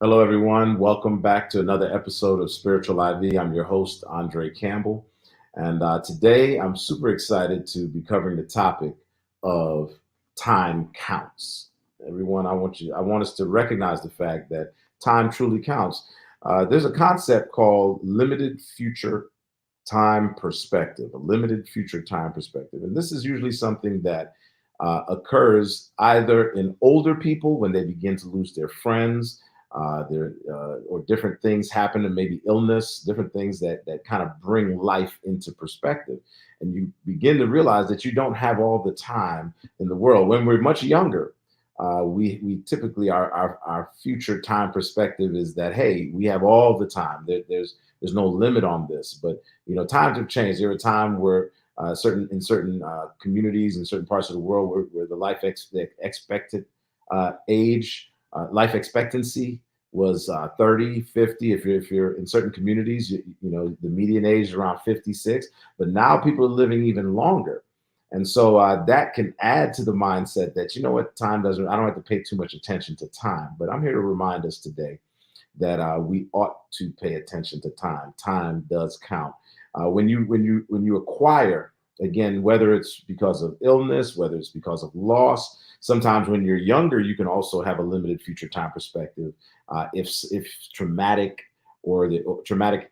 Hello, everyone. Welcome back to another episode of Spiritual IV. I'm your host, André Campbell. And today I'm super excited to be covering the topic of time counts. Everyone, I want us to recognize the fact that time truly counts. There's a concept called limited future time perspective, a limited future time perspective. And this is usually something that occurs either in older people when they begin to lose their friends, or different things happen, and maybe illness, different things that kind of bring life into perspective. And you begin to realize that you don't have all the time in the world. When we're much younger, we typically our future time perspective is that, hey, we have all the time. There's no limit on this. But times have changed. There were a time where certain communities in certain parts of the world where the expected age, life expectancy was 30, 50. If you're in certain communities, the median age is around 56. But now people are living even longer. And so that can add to the mindset that, time doesn't, I don't have to pay too much attention to time. But I'm here to remind us today that we ought to pay attention to time. Time does count. When you acquire, again, whether it's because of illness, whether it's because of loss, sometimes when you're younger, you can also have a limited future time perspective. If traumatic or traumatic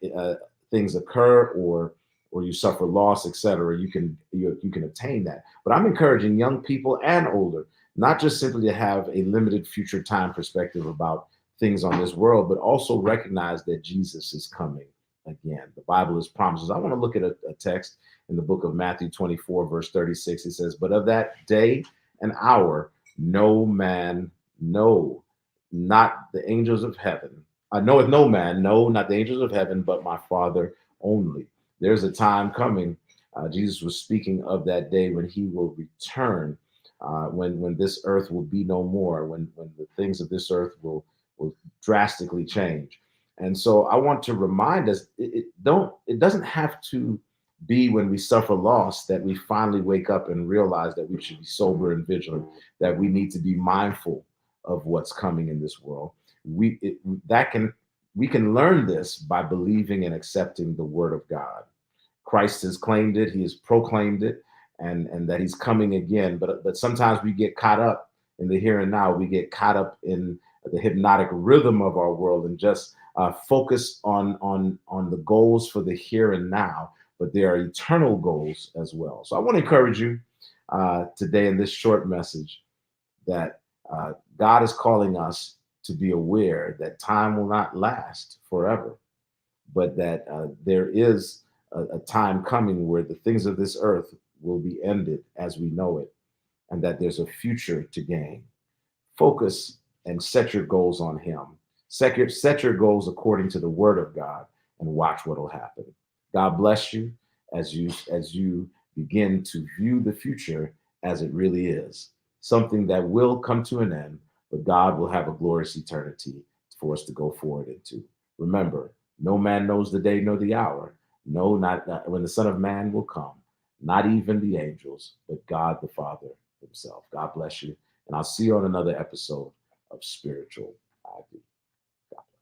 things occur, or you suffer loss, etc., you can obtain that. But I'm encouraging young people and older not just simply to have a limited future time perspective about things on this world, but also recognize that Jesus is coming again. The Bible is promises. I want to look at a text in the book of Matthew 24, verse 36. It says, "But of that day and hour, no man know, not the angels of heaven. I knoweth no man, no, not the angels of heaven, but my Father only." There's a time coming. Jesus was speaking of that day when he will return, when this earth will be no more, when the things of this earth will drastically change. And so I want to remind us, it doesn't have to be when we suffer loss that we finally wake up and realize that we should be sober and vigilant, that we need to be mindful of what's coming in this world. We it, that can We can learn this by believing and accepting the word of God. Christ has claimed it, he has proclaimed it, and that he's coming again. But sometimes we get caught up in the here and now. We get caught up in the hypnotic rhythm of our world and just focus on the goals for the here and now. But there are eternal goals as well. So I want to encourage you today in this short message that God is calling us to be aware that time will not last forever, but that there is a time coming where the things of this earth will be ended as we know it, and that there's a future to gain. Focus and set your goals on Him. Set your goals according to the Word of God, and watch what will happen. God bless you as you begin to view the future as it really is, something that will come to an end, but God will have a glorious eternity for us to go forward into. Remember, no man knows the day nor the hour. No, not when the Son of Man will come, not even the angels, but God the Father himself. God bless you. And I'll see you on another episode of Spiritual IV.